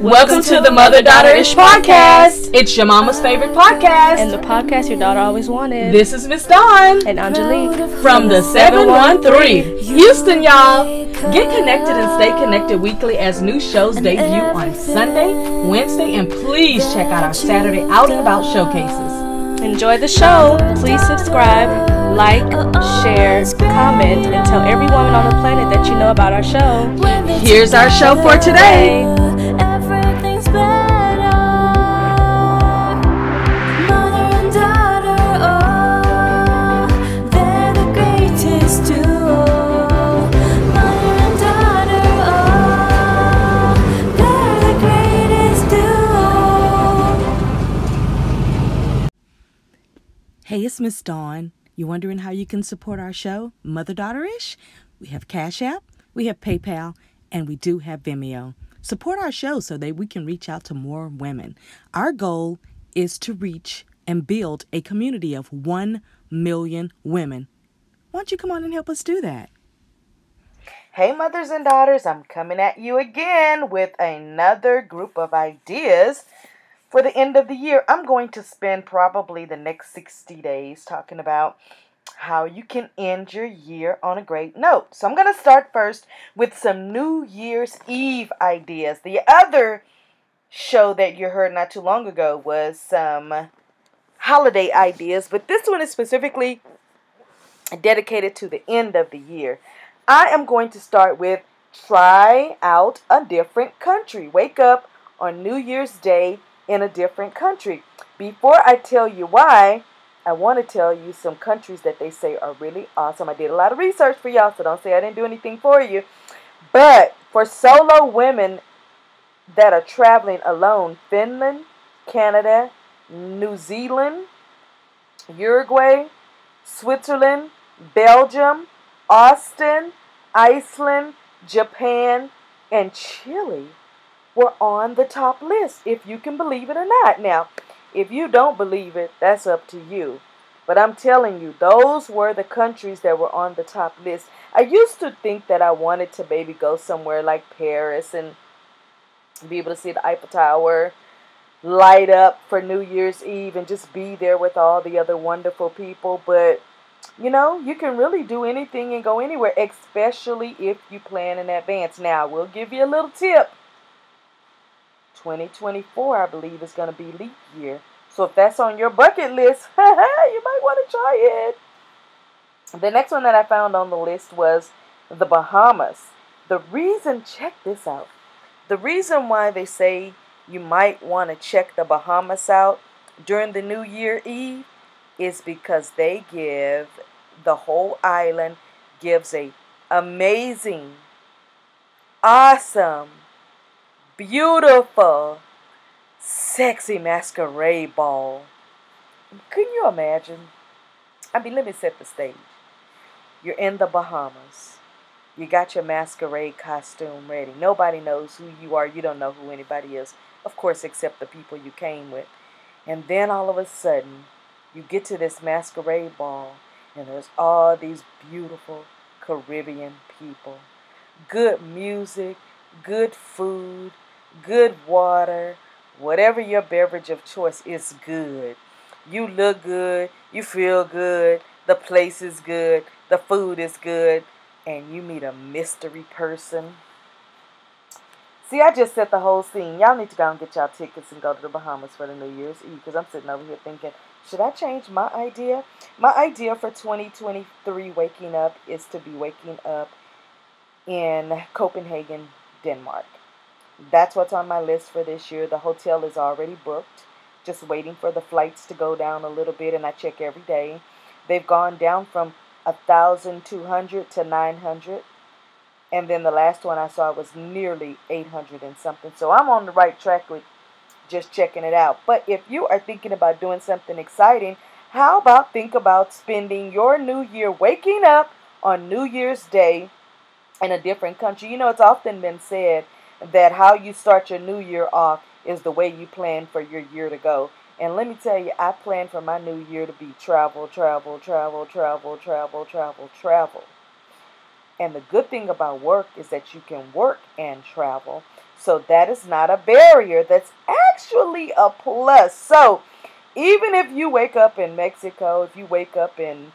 Welcome to the Mother-Daughter-ish podcast. It's your mama's favorite podcast. And the podcast your daughter always wanted. This is Miss Dawn. And Angelique. From the 713. Houston, y'all. Get connected and stay connected weekly as new shows debut on Sunday, Wednesday, and please check out our Saturday Out and About showcases. Enjoy the show. Please subscribe, like, share, comment, and tell every woman on the planet that you know about our show. Here's our show for today. Everything's better. Mother and daughter, oh, they're the greatest duo. Mother and daughter, oh, they're the greatest duo. Hey, it's Miss Dawn. You wondering how you can support our show, Mother-Daughter-ish? We have Cash App, we have PayPal, and we do have Vimeo. Support our show so that we can reach out to more women. Our goal is to reach and build a community of 1 million women. Why don't you come on and help us do that? Hey, mothers and daughters, I'm coming at you again with another group of ideas for the end of the year. I'm going to spend probably the next 60 days talking about how you can end your year on a great note. So I'm going to start first with some New Year's Eve ideas. The other show that you heard not too long ago was some holiday ideas, but this one is specifically dedicated to the end of the year. I am going to start with try out a different country. Wake up on New Year's Day in a different country. Before I tell you why, I want to tell you some countries that they say are really awesome. I did a lot of research for y'all, so don't say I didn't do anything for you. But for solo women that are traveling alone, Finland, Canada, New Zealand, Uruguay, Switzerland, Belgium, Austin, Iceland, Japan, and Chile were on the top list, if you can believe it or not. Now, if you don't believe it, that's up to you. But I'm telling you, those were the countries that were on the top list. I used to think that I wanted to maybe go somewhere like Paris and be able to see the Eiffel Tower light up for New Year's Eve and just be there with all the other wonderful people. But, you know, you can really do anything and go anywhere, especially if you plan in advance. Now, we'll give you a little tip. 2024, I believe, is going to be leap year. So if that's on your bucket list, you might want to try it. The next one that I found on the list was the Bahamas. The reason, check this out. The reason why they say you might want to check the Bahamas out during the New Year Eve is because they give, the whole island gives a amazing, awesome, beautiful, sexy masquerade ball. Can you imagine? I mean, let me set the stage. You're in the Bahamas. You got your masquerade costume ready. Nobody knows who you are. You don't know who anybody is, of course, except the people you came with. And then all of a sudden, you get to this masquerade ball, and there's all these beautiful Caribbean people. Good music, good food, good water, whatever your beverage of choice is good. You look good, you feel good, the place is good, the food is good, and you meet a mystery person. See, I just set the whole scene. Y'all need to go and get y'all tickets and go to the Bahamas for the New Year's Eve, because I'm sitting over here thinking, should I change my idea? My idea for 2023 waking up is to be waking up in Copenhagen, Denmark. That's what's on my list for this year. The hotel is already booked. Just waiting for the flights to go down a little bit, and I check every day. They've gone down from 1,200 to 900. And then the last one I saw was nearly 800 and something. So I'm on the right track with just checking it out. But if you are thinking about doing something exciting, how about think about spending your New Year waking up on New Year's Day in a different country? You know, it's often been said that how you start your new year off is the way you plan for your year to go. And let me tell you, I plan for my new year to be travel, travel, travel, travel, travel, travel, travel. And the good thing about work is that you can work and travel. So that is not a barrier. That's actually a plus. So even if you wake up in Mexico, if you wake up in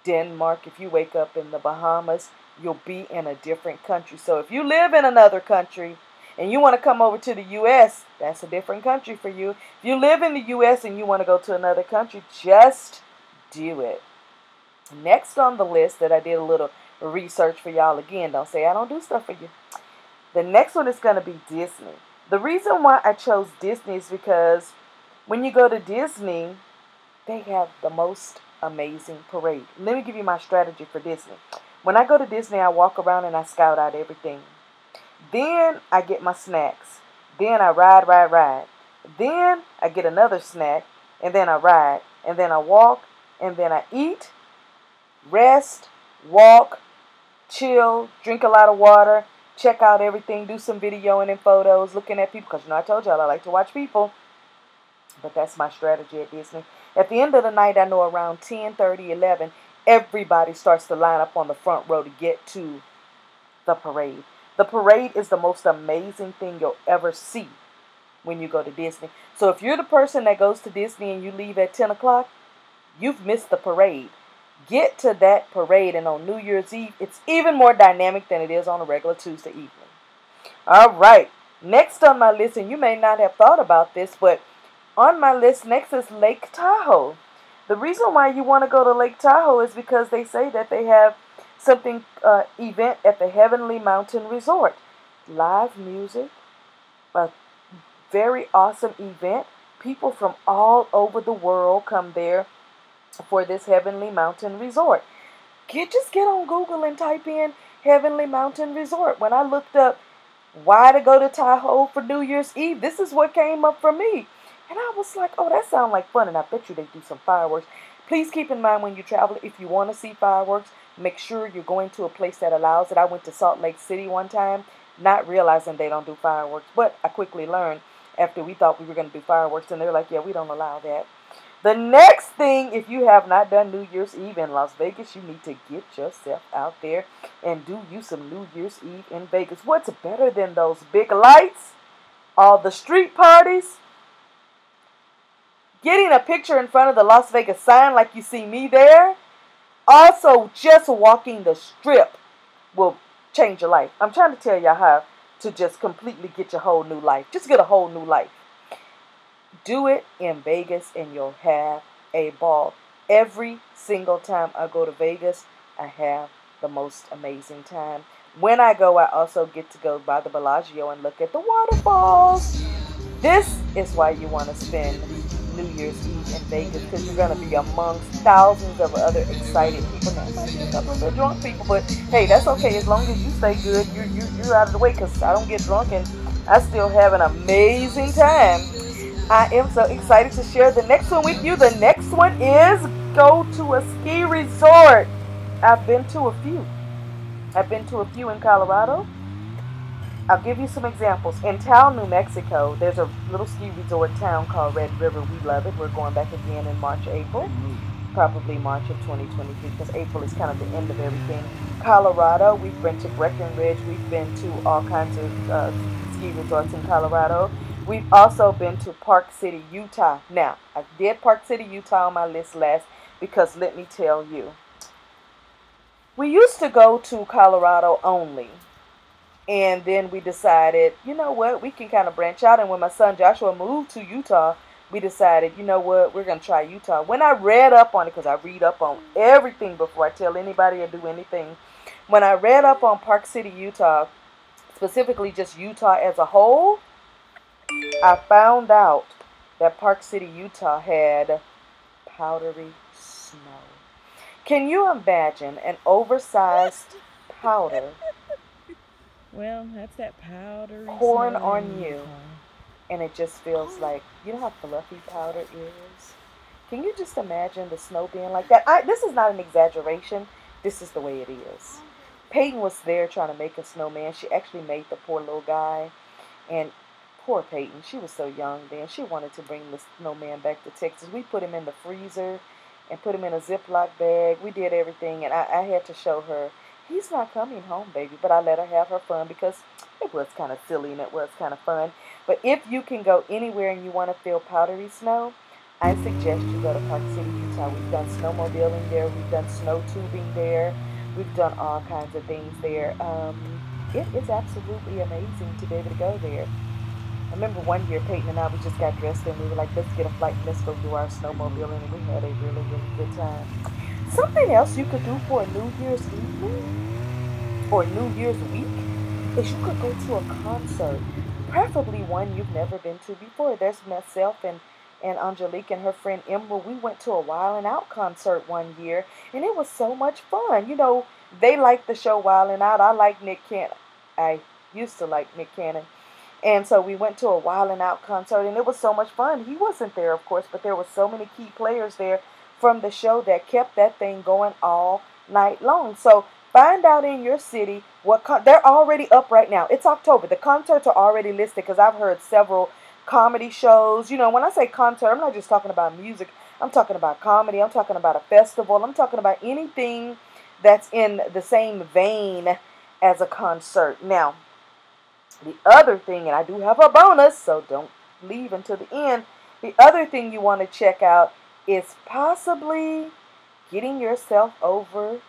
Denmark, if you wake up in the Bahamas, you'll be in a different country. So if you live in another country and you want to come over to the U.S., that's a different country for you. If you live in the U.S. and you want to go to another country, just do it. Next on the list that I did a little research for y'all, again, don't say I don't do stuff for you. The next one is going to be Disney. The reason why I chose Disney is because when you go to Disney, they have the most amazing parade. Let me give you my strategy for Disney. When I go to Disney, I walk around and I scout out everything. Then I get my snacks. Then I ride. Then I get another snack, and then I ride, and then I walk, and then I eat, rest, walk, chill, drink a lot of water, check out everything, do some videoing and photos, looking at people, because I told y'all I like to watch people. But that's my strategy at Disney. At the end of the night, I know around 10:30, 11, everybody starts to line up on the front row to get to the parade. The parade is the most amazing thing you'll ever see when you go to Disney. So if you're the person that goes to Disney and you leave at 10 o'clock, you've missed the parade. Get to that parade, and on New Year's Eve, it's even more dynamic than it is on a regular Tuesday evening. All right, next on my list, and you may not have thought about this, but on my list next is Lake Tahoe. The reason why you want to go to Lake Tahoe is because they say that they have something, event at the Heavenly Mountain Resort. Live music, a very awesome event. People from all over the world come there for this Heavenly Mountain Resort. Just get on Google and type in Heavenly Mountain Resort. When I looked up why to go to Tahoe for New Year's Eve, this is what came up for me. And I was like, oh, that sounds like fun. And I bet you they do some fireworks. Please keep in mind when you travel, if you want to see fireworks, make sure you're going to a place that allows it. I went to Salt Lake City one time, not realizing they don't do fireworks. But I quickly learned after we thought we were going to do fireworks. And they're like, yeah, we don't allow that. The next thing, if you have not done New Year's Eve in Las Vegas, you need to get yourself out there and do you some New Year's Eve in Vegas. What's better than those big lights, all the street parties, getting a picture in front of the Las Vegas sign like you see me there? Also, just walking the strip will change your life. I'm trying to tell you how to just completely get your whole new life. Just get a whole new life. Do it in Vegas and you'll have a ball. Every single time I go to Vegas, I have the most amazing time. When I go, I also get to go by the Bellagio and look at the waterfalls. This is why you want to spend New Year's Eve in Vegas, because you're going to be amongst thousands of other excited people. Now, might be a couple of drunk people, but hey, that's okay. As long as you stay good, you're out of the way, because I don't get drunk and I still have an amazing time. I am so excited to share the next one with you. The next one is go to a ski resort. I've been to a few. I've been to a few in Colorado. I'll give you some examples. In Tahoe, New Mexico, there's a little ski resort town called Red River. We love it. We're going back again in March, April. Probably March of 2023, because April is kind of the end of everything. Colorado, we've been to Breckenridge. We've been to all kinds of ski resorts in Colorado. We've also been to Park City, Utah. Now, I did Park City, Utah on my list last, because let me tell you, we used to go to Colorado only. And then we decided, you know what, we can kind of branch out. And when my son Joshua moved to Utah, we decided, you know what, we're going to try Utah. When I read up on it, because I read up on everything before I tell anybody or do anything. When I read up on Park City, Utah, specifically just Utah as a whole, I found out that Park City, Utah had powdery snow. Can you imagine an oversized powder Well, that's that powdery pouring snow on in you, Utah. and it just feels like, you know how fluffy powder is? Can you just imagine the snow being like that? This is not an exaggeration. This is the way it is. Paiton was there trying to make a snowman. She actually made the poor little guy. And poor Paiton, she was so young then. She wanted to bring the snowman back to Texas. We put him in the freezer and put him in a Ziploc bag. We did everything, and I had to show her he's not coming home, baby. But I let her have her fun because it was kind of silly and it was kind of fun. But if you can go anywhere and you want to feel powdery snow, I suggest you go to Park City, Utah. We've done snowmobiling there. We've done snow tubing there. We've done all kinds of things there. It is absolutely amazing to be able to go there. I remember one year Paiton and we just got dressed and we were like, let's get a flight and let's go do our snowmobiling, and we had a really, really good time. Something else you could do for a New Year's evening or New Year's week is you could go to a concert, preferably one you've never been to before. There's myself and Aungelique and her friend Emerald. We went to a Wild 'N Out concert one year, and it was so much fun. You know, they like the show Wild 'N Out. I like Nick Cannon. I used to like Nick Cannon. And so we went to a Wild 'N Out concert, and it was so much fun. He wasn't there, of course, but there were so many key players there from the show that kept that thing going all night long. So find out in your city what they're already up right now. It's October. The concerts are already listed because I've heard several comedy shows. You know, when I say concert, I'm not just talking about music. I'm talking about comedy. I'm talking about a festival. I'm talking about anything that's in the same vein as a concert. Now, the other thing, and I do have a bonus, so don't leave until the end. The other thing you want to check out is possibly getting yourself over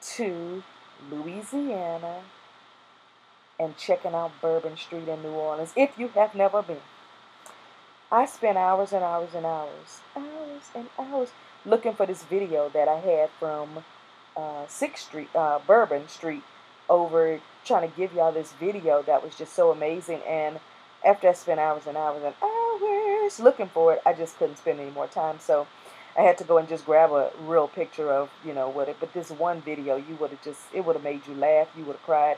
to Louisiana and checking out Bourban Street in New Orleans if you have never been. I spent hours and hours and hours looking for this video that I had from 6th Street, Bourban Street, over trying to give y'all this video that was just so amazing. And after I spent hours and hours and hours looking for it, I just couldn't spend any more time. So I had to go and just grab a real picture of, you know, what it. But this one video, it would have made you laugh. You would have cried.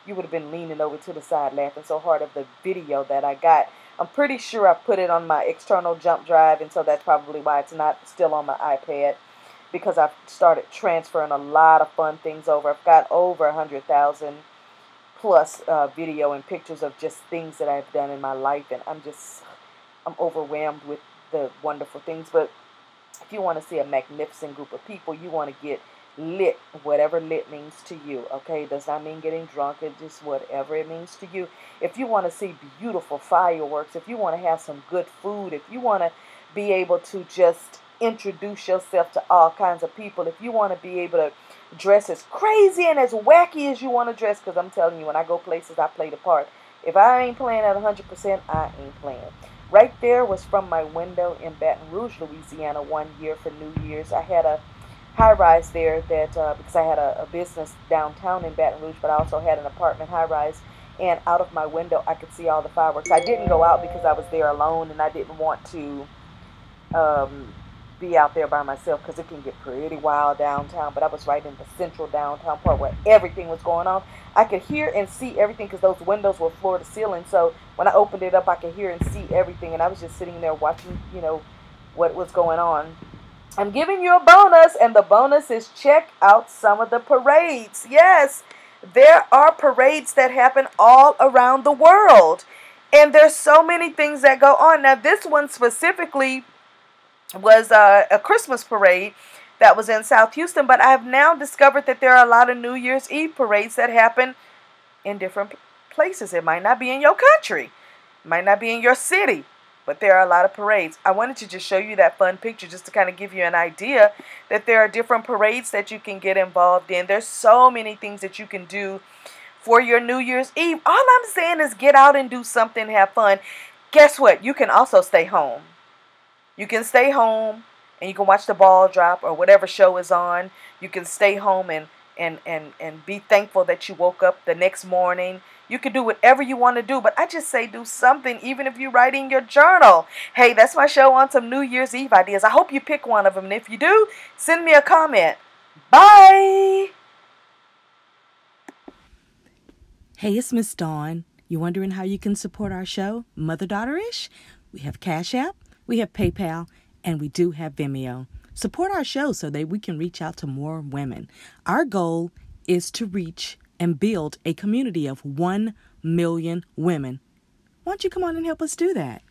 You would have been leaning over to the side laughing so hard of the video that I got. I'm pretty sure I put it on my external jump drive, and so that's probably why it's not still on my iPad, because I've started transferring a lot of fun things over. I've got over 100,000 plus video and pictures of just things that I've done in my life, and I'm overwhelmed with the wonderful things. But if you want to see a magnificent group of people, you want to get lit, whatever lit means to you, okay? It does not mean getting drunk. It's just whatever it means to you. If you want to see beautiful fireworks, if you want to have some good food, if you want to be able to just introduce yourself to all kinds of people, if you want to be able to dress as crazy and as wacky as you want to dress, because I'm telling you, when I go places, I play the part. If I ain't playing at 100%, I ain't playing. Right there was from my window in Baton Rouge, Louisiana, one year for New Year's. I had a high-rise there that because I had a business downtown in Baton Rouge, but I also had an apartment high-rise, and out of my window I could see all the fireworks. I didn't go out because I was there alone, and I didn't want to be out there by myself because it can get pretty wild downtown. But I was right in the central downtown part where everything was going on. I could hear and see everything because those windows were floor to ceiling, so when I opened it up I could hear and see everything, and I was just sitting there watching, you know, what was going on. I'm giving you a bonus, and the bonus is check out some of the parades. Yes, there are parades that happen all around the world, and there's so many things that go on. Now, this one specifically was a Christmas parade that was in South Houston, but I have now discovered that there are a lot of New Year's Eve parades that happen in different places. It might not be in your country, it might not be in your city, but there are a lot of parades. I wanted to just show you that fun picture just to kind of give you an idea that there are different parades that you can get involved in. There's so many things that you can do for your New Year's Eve. All I'm saying is get out and do something, have fun. Guess what? You can also stay home. You can stay home and you can watch the ball drop or whatever show is on. You can stay home and be thankful that you woke up the next morning. You can do whatever you want to do, but I just say do something, even if you're writing your journal. Hey, that's my show on some New Year's Eve ideas. I hope you pick one of them, and if you do, send me a comment. Bye! Hey, it's Miss Dawn. You wondering how you can support our show, Mother-Daughter-ish? We have Cash App, we have PayPal, and we do have Vimeo. Support our show so that we can reach out to more women. Our goal is to reach and build a community of 1 million women. Why don't you come on and help us do that?